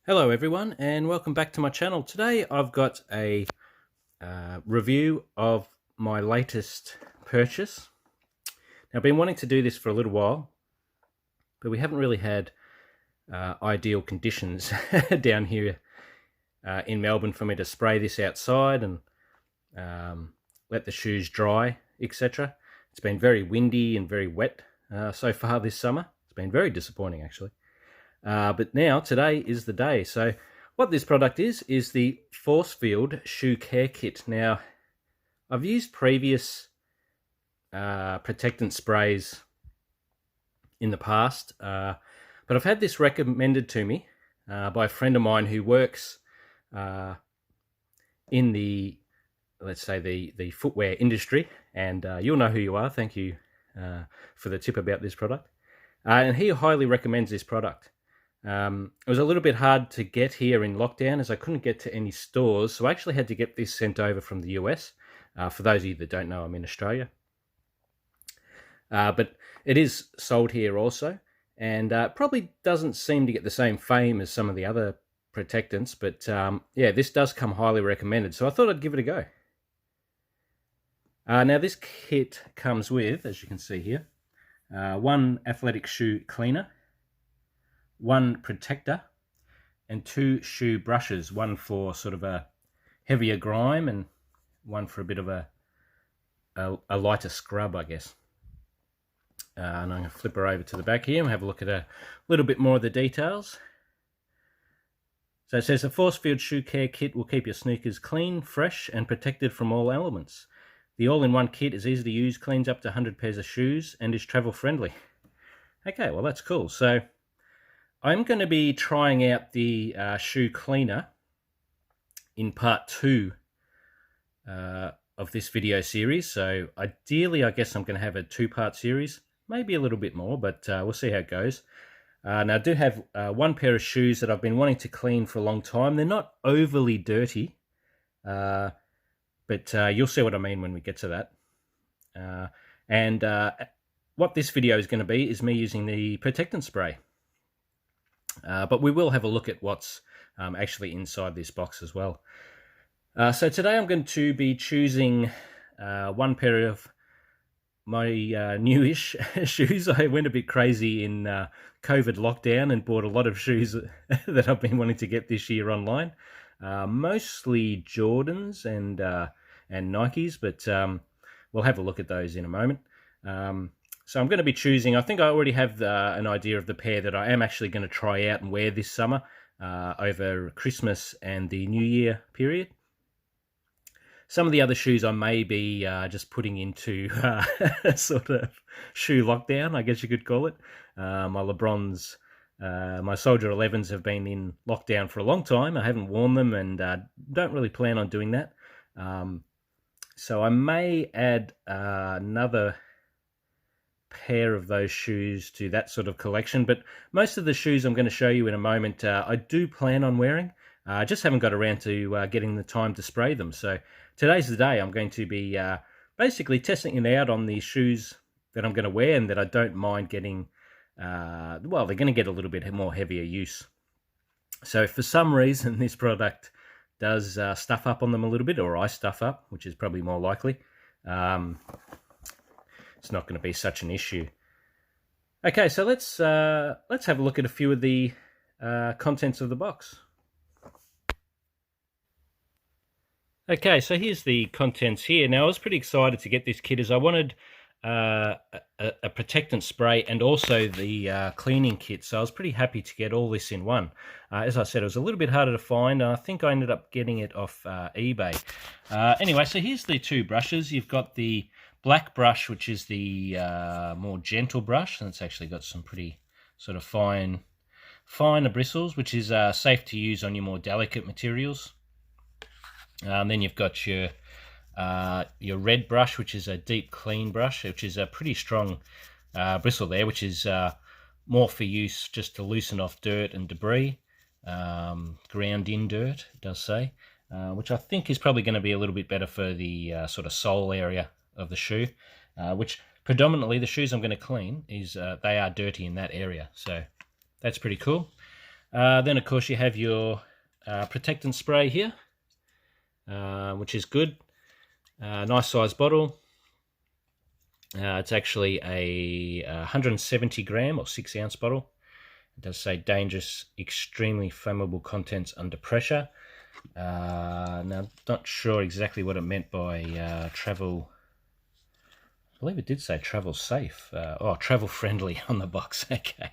Hello everyone and welcome back to my channel. Today I've got a review of my latest purchase. Now, I've been wanting to do this for a little while, but we haven't really had ideal conditions down here in Melbourne for me to spray this outside and let the shoes dry, etc. It's been very windy and very wet so far this summer. It's been very disappointing actually. But now, today is the day. So what this product is the Forcefield Shoe Care Kit. Now, I've used previous protectant sprays in the past, but I've had this recommended to me by a friend of mine who works in the, let's say, the footwear industry, and you'll know who you are. Thank you for the tip about this product. And he highly recommends this product. It was a little bit hard to get here in lockdown as I couldn't get to any stores, so I actually had to get this sent over from the US. For those of you that don't know, I'm in Australia. But it is sold here also, and probably doesn't seem to get the same fame as some of the other protectants, but yeah, this does come highly recommended, so I thought I'd give it a go. Now, this kit comes with, as you can see here, one athletic shoe cleaner, one protector, and two shoe brushes, one for sort of a heavier grime and one for a bit of a lighter scrub, I guess. And I'm going to flip her over to the back here and have a look at a little bit more of the details. So it says, a Forcefield Shoe Care Kit will keep your sneakers clean, fresh, and protected from all elements. The all-in-one kit is easy to use, cleans up to 100 pairs of shoes, and is travel-friendly. Okay, well, that's cool. So I'm going to be trying out the shoe cleaner in part 2 of this video series. So ideally, I guess I'm going to have a 2-part series, maybe a little bit more, but we'll see how it goes. Now, I do have one pair of shoes that I've been wanting to clean for a long time. They're not overly dirty, but you'll see what I mean when we get to that. And what this video is going to be is me using the protectant spray. But we will have a look at what's actually inside this box as well. So today I'm going to be choosing one pair of my newish shoes. I went a bit crazy in COVID lockdown and bought a lot of shoes that I've been wanting to get this year online. Mostly Jordans and Nikes, but we'll have a look at those in a moment. So I'm going to be choosing, I think I already have an idea of the pair that I am actually going to try out and wear this summer over Christmas and the New Year period. Some of the other shoes I may be just putting into sort of shoe lockdown, I guess you could call it. My Lebrons, my Soldier 11s have been in lockdown for a long time. I haven't worn them and don't really plan on doing that. So I may add another pair of those shoes to that sort of collection, but most of the shoes I'm going to show you in a moment I do plan on wearing. I just haven't got around to getting the time to spray them. So today's the day. I'm going to be basically testing it out on the shoes that I'm going to wear and that I don't mind getting, well, they're going to get a little bit more heavier use. So if for some reason this product does stuff up on them a little bit, or I stuff up, which is probably more likely, it's not going to be such an issue. Okay, so let's have a look at a few of the contents of the box. Okay, so here's the contents here. Now, I was pretty excited to get this kit as I wanted a protectant spray and also the cleaning kit, so I was pretty happy to get all this in one. As I said, it was a little bit harder to find, and I think I ended up getting it off eBay. Anyway, so here's the two brushes. You've got the black brush, which is the more gentle brush, and it's actually got some pretty sort of finer bristles, which is safe to use on your more delicate materials. Then you've got your red brush, which is a deep clean brush, which is a pretty strong bristle there, which is more for use just to loosen off dirt and debris, ground in dirt, it does say, which I think is probably going to be a little bit better for the sort of sole area of the shoe, which predominantly the shoes I'm going to clean is they are dirty in that area, so that's pretty cool. Then of course you have your protectant spray here, which is good. Nice size bottle. It's actually a 170 gram or 6 ounce bottle. It does say dangerous, extremely flammable contents under pressure. Now, not sure exactly what it meant by travel. I believe it did say travel safe. Travel friendly on the box. Okay.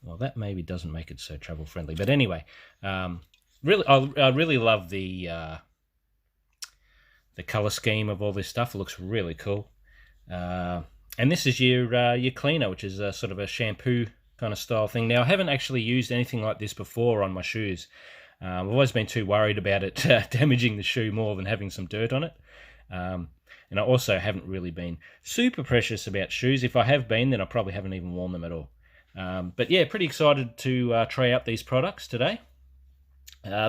Well, that maybe doesn't make it so travel friendly. But anyway, really, I really love the color scheme of all this stuff. It looks really cool. And this is your cleaner, which is a sort of a shampoo kind of style thing. Now, I haven't actually used anything like this before on my shoes. I've always been too worried about it damaging the shoe more than having some dirt on it. And I also haven't really been super precious about shoes. If I have been, then I probably haven't even worn them at all. But yeah, pretty excited to try out these products today.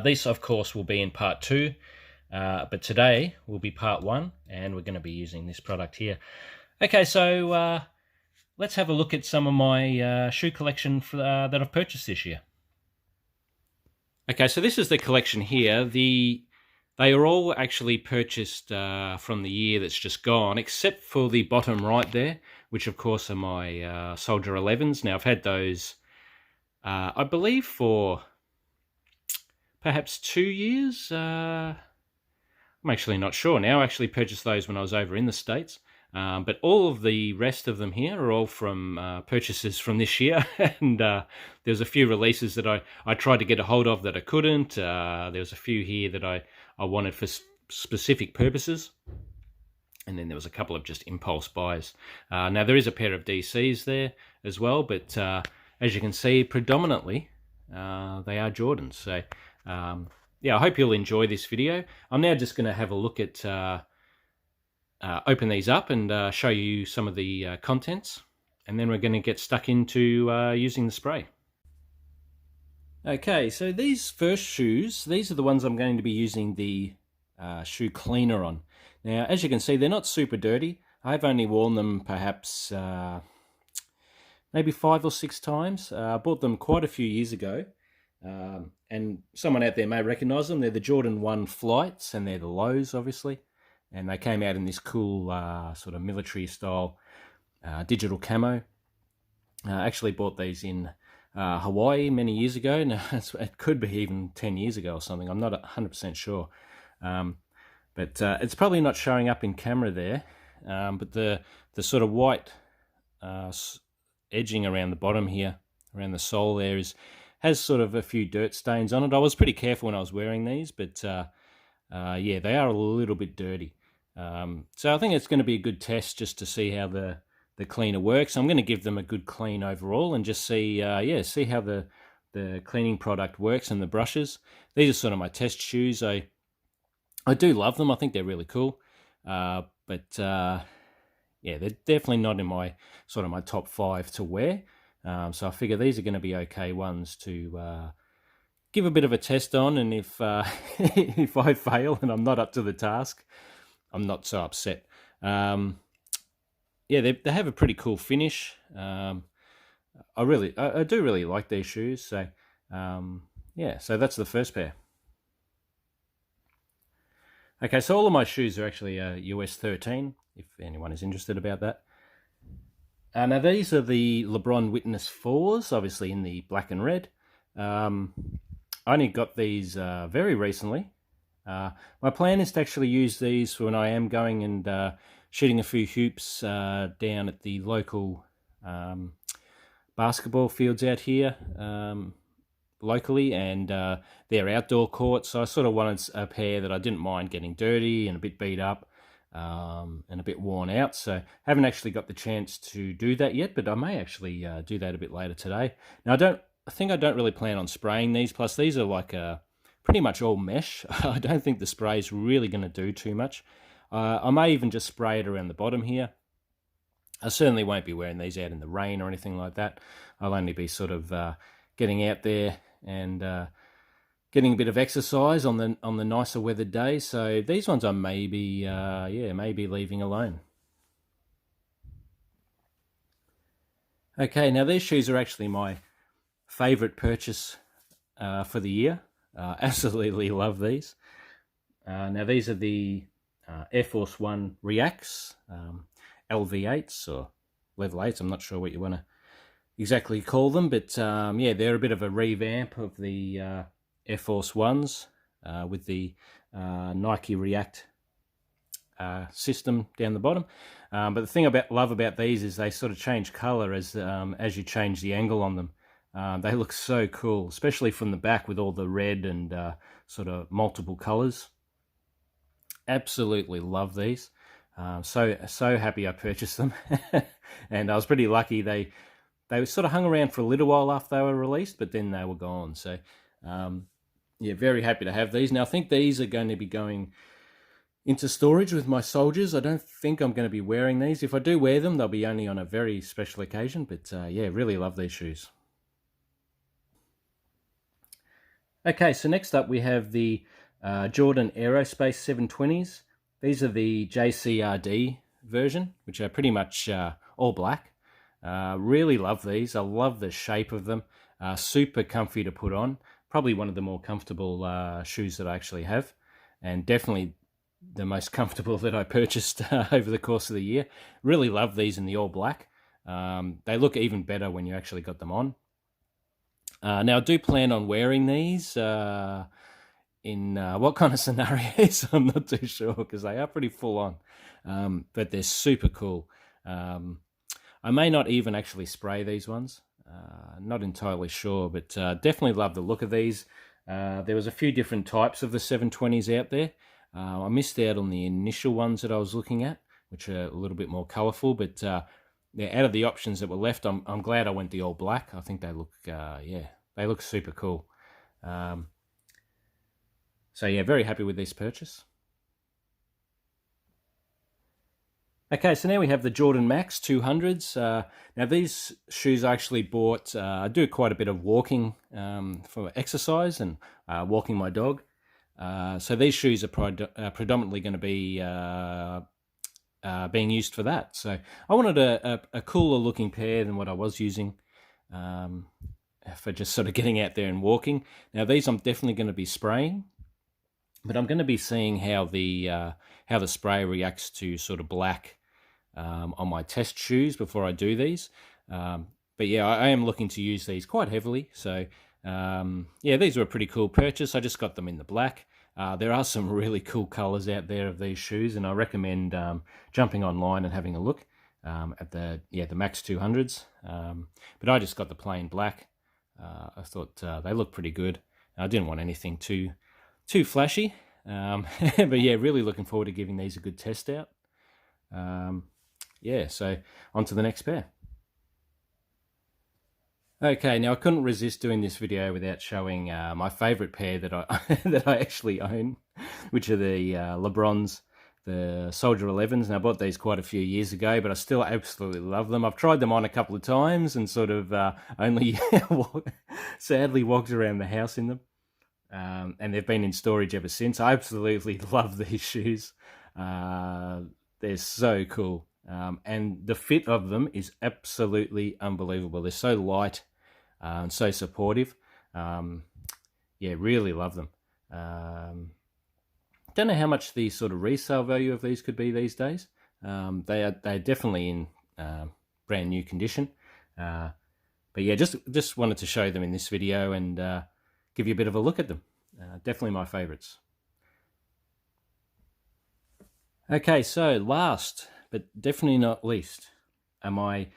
These, of course, will be in part 2. But today will be part 1, and we're going to be using this product here. Okay, so let's have a look at some of my shoe collection that I've purchased this year. Okay, so this is the collection here. They are all actually purchased from the year that's just gone, except for the bottom right there, which of course are my Soldier 11s. Now, I've had those, I believe, for perhaps 2 years. I'm actually not sure now. I actually purchased those when I was over in the States. But all of the rest of them here are all from purchases from this year. And there's a few releases that I tried to get a hold of that I couldn't. There was a few here that I wanted for specific purposes. And then there was a couple of just impulse buys. Now, there is a pair of DCs there as well. But as you can see, predominantly, they are Jordans. So, yeah, I hope you'll enjoy this video. I'm now just going to have a look at... open these up and show you some of the contents, and then we're going to get stuck into using the spray. Okay, so these first shoes, these are the ones I'm going to be using the shoe cleaner on. Now, as you can see, they're not super dirty. I've only worn them perhaps maybe 5 or 6 times. I bought them quite a few years ago, and someone out there may recognize them. They're the Jordan 1 Flights, and they're the lows, obviously. And they came out in this cool sort of military style digital camo. I actually bought these in Hawaii many years ago. Now, it could be even 10 years ago or something. I'm not 100% sure. But it's probably not showing up in camera there. But the sort of white edging around the bottom here, around the sole there, has sort of a few dirt stains on it. I was pretty careful when I was wearing these, but yeah, they are a little bit dirty. So I think it's going to be a good test just to see how the cleaner works. I'm going to give them a good clean overall and just see see how the cleaning product works and the brushes. These are sort of my test shoes. I do love them. I think they're really cool. But yeah, they're definitely not in my sort of my top 5 to wear. So I figure these are going to be okay ones to give a bit of a test on, and if if I fail and I'm not up to the task, I'm not so upset. Yeah, they have a pretty cool finish. I do really like these shoes. So yeah, so that's the first pair. Okay, so all of my shoes are actually US 13, if anyone is interested about that. Now these are the Lebron Witness 4s, obviously in the black and red. I only got these very recently. My plan is to actually use these for when I am going and shooting a few hoops down at the local basketball fields out here locally, and they're outdoor courts. So I sort of wanted a pair that I didn't mind getting dirty and a bit beat up and a bit worn out. So haven't actually got the chance to do that yet, but I may actually do that a bit later today. Now I think I don't really plan on spraying these. Plus these are like pretty much all mesh. I don't think the spray is really going to do too much. I may even just spray it around the bottom here. I certainly won't be wearing these out in the rain or anything like that. I'll only be sort of getting out there and getting a bit of exercise on the nicer weathered days. So these ones I maybe leaving alone. Okay, now these shoes are actually my favourite purchase for the year. Absolutely love these. Now these are the Air Force One Reacts, LV8s or Level 8s. I'm not sure what you want to exactly call them, but yeah, they're a bit of a revamp of the Air Force Ones with the Nike React system down the bottom. But the thing I love about these is they sort of change color as you change the angle on them. They look so cool, especially from the back with all the red and sort of multiple colors. Absolutely love these. So happy I purchased them. And I was pretty lucky. They sort of hung around for a little while after they were released, but then they were gone. So yeah, very happy to have these. Now I think these are going to be going into storage with my soldiers. I don't think I'm going to be wearing these. If I do wear them, they'll be only on a very special occasion. But yeah, really love these shoes. Okay, so next up we have the Jordan Aerospace 720s. These are the JCRD version, which are pretty much all black. Really love these. I love the shape of them. Super comfy to put on. Probably one of the more comfortable shoes that I actually have, and definitely the most comfortable that I purchased over the course of the year. Really love these in the all black. They look even better when you actually got them on. Now I do plan on wearing these in what kind of scenarios I'm not too sure, because they are pretty full on, but they're super cool. I may not even actually spray these ones, not entirely sure, but definitely love the look of these. There was a few different types of the 720s out there. I missed out on the initial ones that I was looking at, which are a little bit more colourful, but yeah, out of the options that were left, I'm glad I went the all black. I think they look, yeah, they look super cool. So yeah, very happy with this purchase. Okay, so now we have the Jordan Max 200s. Now these shoes I actually bought, I do quite a bit of walking for exercise and walking my dog. So these shoes are predominantly going to be being used for that. So I wanted a cooler looking pair than what I was using for just sort of getting out there and walking. Now these I'm definitely going to be spraying, but I'm going to be seeing how the spray reacts to sort of black on my test shoes before I do these. But yeah, I am looking to use these quite heavily. So yeah, these were a pretty cool purchase. I just got them in the black. There are some really cool colors out there of these shoes, and I recommend jumping online and having a look at the Max 200s. But I just got the plain black. I thought they looked pretty good. I didn't want anything too flashy. But yeah, really looking forward to giving these a good test out. Yeah, so on to the next pair. Okay, now I couldn't resist doing this video without showing my favourite pair that I that I actually own, which are the Lebrons, the Soldier 11s. And I bought these quite a few years ago, but I still absolutely love them. I've tried them on a couple of times and sort of only sadly walked around the house in them. And they've been in storage ever since. I absolutely love these shoes. They're so cool. And the fit of them is absolutely unbelievable. They're so light and so supportive. Yeah, really love them. Don't know how much the sort of resale value of these could be these days. They're definitely in brand new condition. But yeah, just wanted to show them in this video and give you a bit of a look at them. Definitely my favorites. Okay, so last but definitely not least are my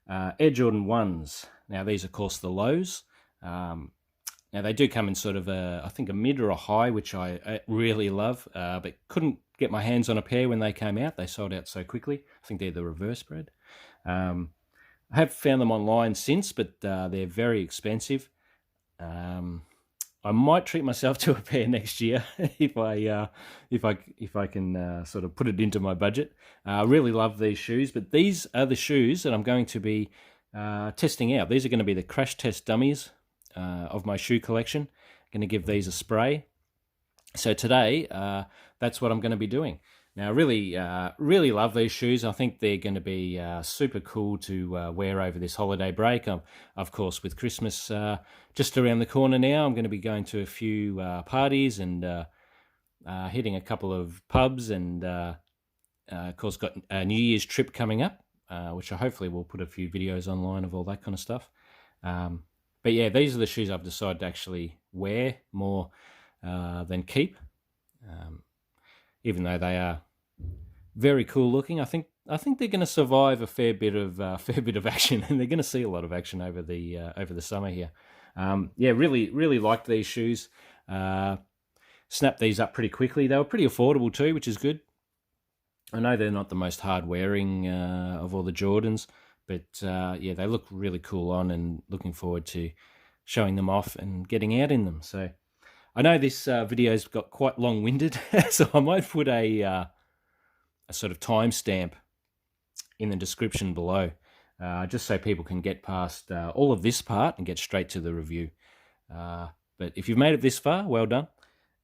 Air Jordan 1s. Now these are, of course, the lows. Now they do come in sort of I think a mid or a high, which I really love, but couldn't get my hands on a pair when they came out. They sold out so quickly. I think they're the reverse bred. I have found them online since, but they're very expensive. I might treat myself to a pair next year if I can sort of put it into my budget. I really love these shoes, but these are the shoes that I'm going to be testing out. These are going to be the crash test dummies of my shoe collection. I'm going to give these a spray. So today, that's what I'm going to be doing. Now, I really love these shoes. I think they're going to be super cool to wear over this holiday break. Of course, with Christmas just around the corner now, I'm going to be going to a few parties and hitting a couple of pubs, and of course got a New Year's trip coming up, which I hopefully will put a few videos online of all that kind of stuff. But yeah, these are the shoes I've decided to actually wear more than keep. Even though they are very cool looking, I think they're going to survive a fair bit of action, and they're going to see a lot of action over the summer here. Yeah, really liked these shoes. Snapped these up pretty quickly. They were pretty affordable too, which is good. I know they're not the most hard wearing of all the Jordans, but yeah, they look really cool on, and looking forward to showing them off and getting out in them. So I know this video's got quite long-winded, so I might put a sort of timestamp in the description below, just so people can get past all of this part and get straight to the review. But if you've made it this far, well done.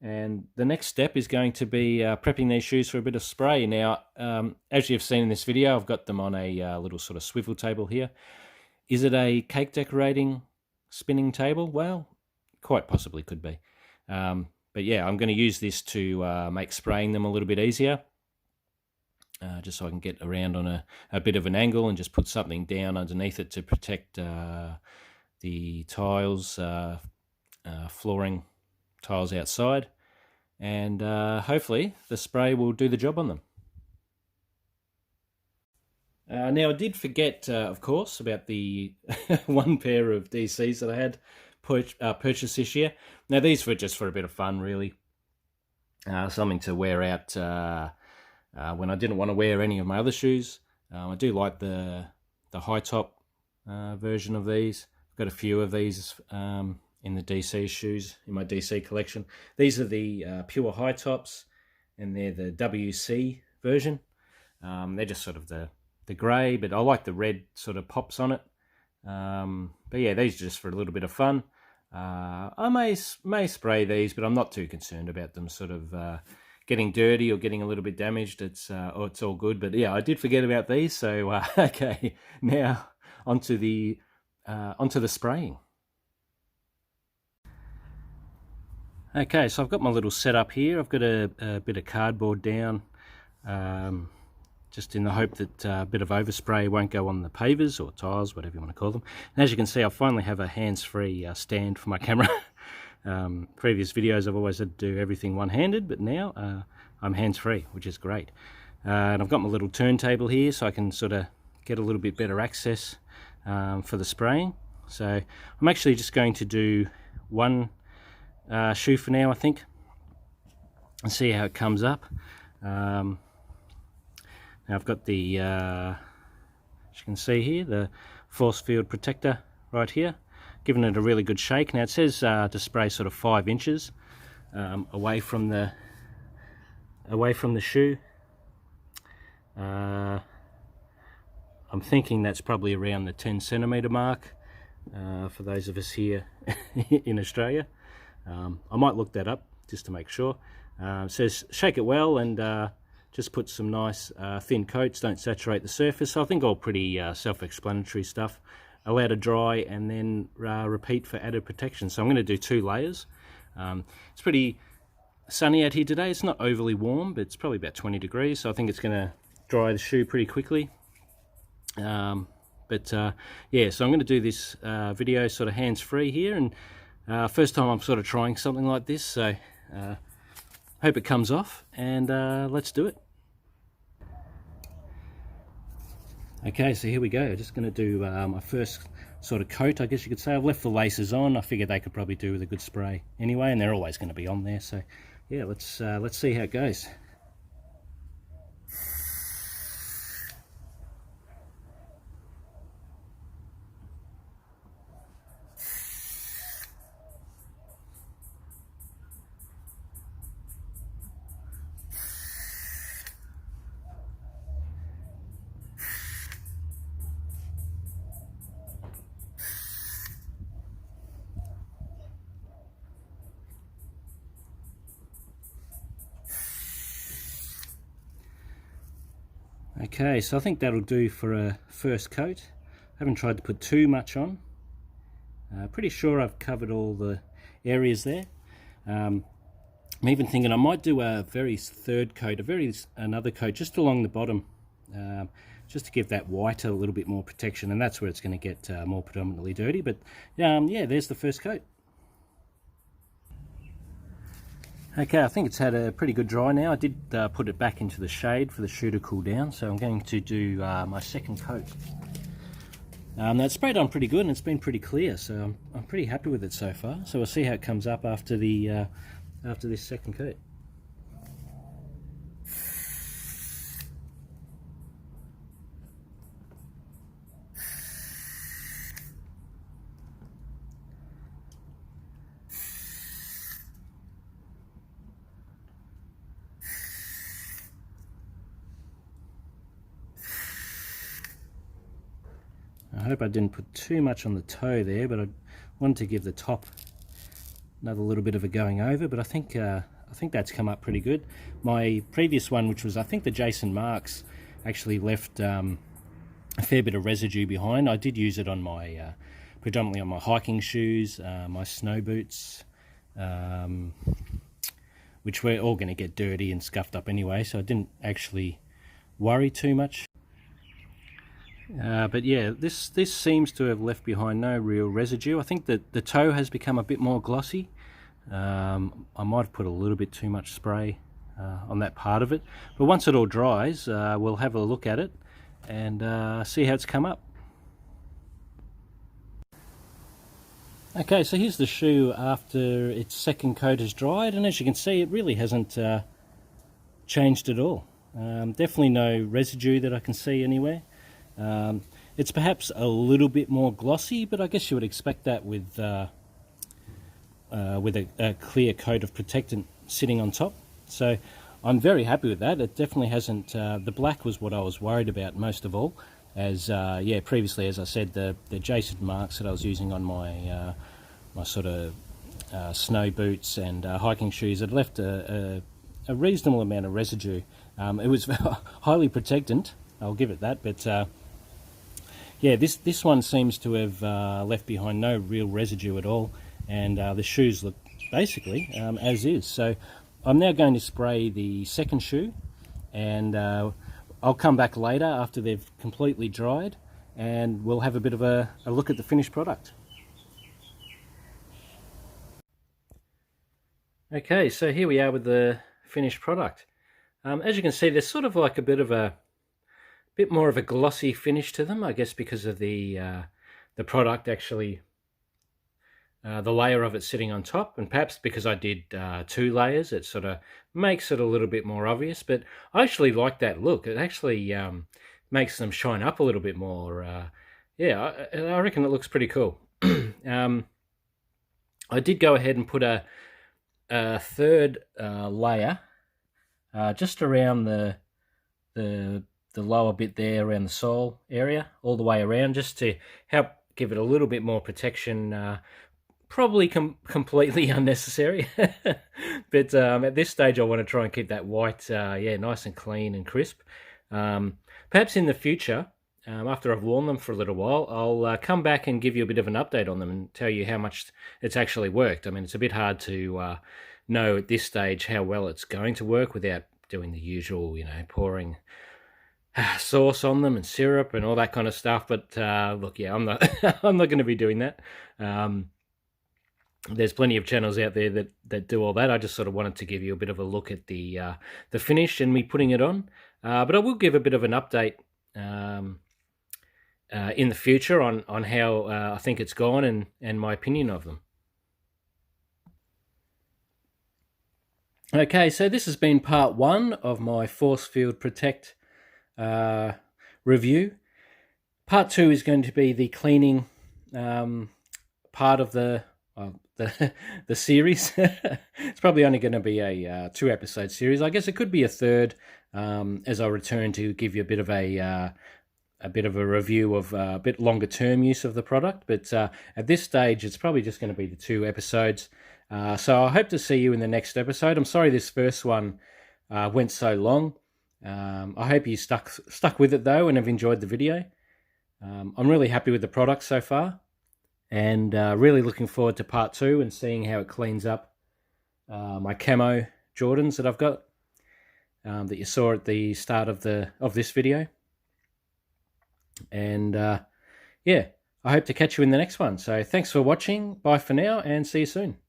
And the next step is going to be prepping these shoes for a bit of spray. Now, as you've seen in this video, I've got them on a little sort of swivel table here. Is it a cake decorating spinning table? Well, quite possibly could be. But yeah, I'm going to use this to make spraying them a little bit easier, just so I can get around on a bit of an angle and just put something down underneath it to protect the tiles, flooring tiles outside, and hopefully the spray will do the job on them. Now, I did forget, of course, about the one pair of DCs that I had purchased this year. Now, these were just for a bit of fun, really. Something to wear out when I didn't want to wear any of my other shoes. I do like the high top version of these. I've got a few of these in the DC shoes, in my DC collection. These are the pure high tops, and they're the WC version. They're just sort of the grey, but I like the red sort of pops on it. But yeah, these are just for a little bit of fun. I may spray these, but I'm not too concerned about them sort of getting dirty or getting a little bit damaged. It's all good. But yeah, I did forget about these. So okay, now onto the spraying. Okay, so I've got my little setup here. I've got a bit of cardboard down, just in the hope that a bit of overspray won't go on the pavers or tiles, whatever you want to call them. And as you can see, I finally have a hands-free stand for my camera. Previous videos I've always had to do everything one-handed, but now I'm hands-free, which is great. And I've got my little turntable here, so I can sort of get a little bit better access for the spraying. So I'm actually just going to do one shoe for now, I think, and see how it comes up. Now I've got the, as you can see here, the Forcefield Protector right here, giving it a really good shake. Now it says to spray sort of 5 inches away from the shoe. I'm thinking that's probably around the 10 centimetre mark for those of us here in Australia. I might look that up just to make sure. It says shake it well and just put some nice thin coats, don't saturate the surface. So I think all pretty self-explanatory stuff. Allow to dry and then repeat for added protection. So I'm going to do 2 layers. It's pretty sunny out here today. It's not overly warm, but it's probably about 20 degrees. So I think it's going to dry the shoe pretty quickly. Yeah, so I'm going to do this video sort of hands-free here, and first time I'm sort of trying something like this, so hope it comes off, and let's do it. Okay, so here we go. Just going to do my first sort of coat, I guess you could say. I've left the laces on. I figured they could probably do with a good spray anyway, and they're always going to be on there. So yeah, let's see how it goes. Okay, so I think that'll do for a first coat. I haven't tried to put too much on. Pretty sure I've covered all the areas there. I'm even thinking I might do a third coat, another coat just along the bottom, just to give that white a little bit more protection, and that's where it's going to get more predominantly dirty. But yeah, there's the first coat. Okay, I think it's had a pretty good dry now. I did put it back into the shade for the shoe to cool down, so I'm going to do my second coat. That's sprayed on pretty good and it's been pretty clear, so I'm pretty happy with it so far. So we'll see how it comes up after the after this second coat. I hope I didn't put too much on the toe there, but I wanted to give the top another little bit of a going over, but I think that's come up pretty good. My previous one, which was I think the Jason Marks, actually left a fair bit of residue behind. I did use it on my predominantly on my hiking shoes, my snow boots, which were all going to get dirty and scuffed up anyway, so I didn't actually worry too much. But yeah, this seems to have left behind no real residue. I think that the toe has become a bit more glossy. I might have put a little bit too much spray on that part of it, but once it all dries, we'll have a look at it and see how it's come up. Okay, so here's the shoe after its second coat has dried, and as you can see, it really hasn't changed at all. Definitely no residue that I can see anywhere. It's perhaps a little bit more glossy, but I guess you would expect that with a clear coat of protectant sitting on top. So I'm very happy with that. It definitely hasn't. The black was what I was worried about most of all, as yeah, previously, as I said, the Jason Marks that I was using on my my sort of snow boots and hiking shoes had left a reasonable amount of residue. It was highly protectant, I'll give it that, but yeah, this one seems to have left behind no real residue at all, and the shoes look basically as is. So I'm now going to spray the second shoe, and I'll come back later after they've completely dried, and we'll have a bit of a look at the finished product. Okay, so here we are with the finished product. As you can see, there's sort of like a bit more of a glossy finish to them, I guess because of the product actually, the layer of it sitting on top, and perhaps because I did 2 layers, it sort of makes it a little bit more obvious. But I actually like that look. It actually makes them shine up a little bit more. Yeah, I reckon it looks pretty cool. I did go ahead and put a third layer just around the lower bit there, around the sole area, all the way around, just to help give it a little bit more protection. Probably completely unnecessary, but at this stage I want to try and keep that white yeah, nice and clean and crisp. Perhaps in the future, after I've worn them for a little while, I'll come back and give you a bit of an update on them and tell you how much it's actually worked. I mean, it's a bit hard to know at this stage how well it's going to work without doing the usual, you know, pouring sauce on them and syrup and all that kind of stuff. But look, yeah, I'm not I'm not going to be doing that. There's plenty of channels out there that do all that. I just sort of wanted to give you a bit of a look at the finish and me putting it on. But I will give a bit of an update in the future on how I think it's gone and my opinion of them. Okay, so this has been part 1 of my Forcefield Protect review. Part 2 is going to be the cleaning part of the series. It's probably only going to be a 2-episode series. I guess it could be a third as I return to give you a bit of a review of a bit longer term use of the product. But at this stage, it's probably just going to be the 2 episodes. So I hope to see you in the next episode. I'm sorry this first one went so long. I hope you stuck with it though and have enjoyed the video. I'm really happy with the product so far, and really looking forward to part 2 and seeing how it cleans up my camo Jordans that I've got that you saw at the start of this video. And yeah, I hope to catch you in the next one. So thanks for watching. Bye for now, and see you soon.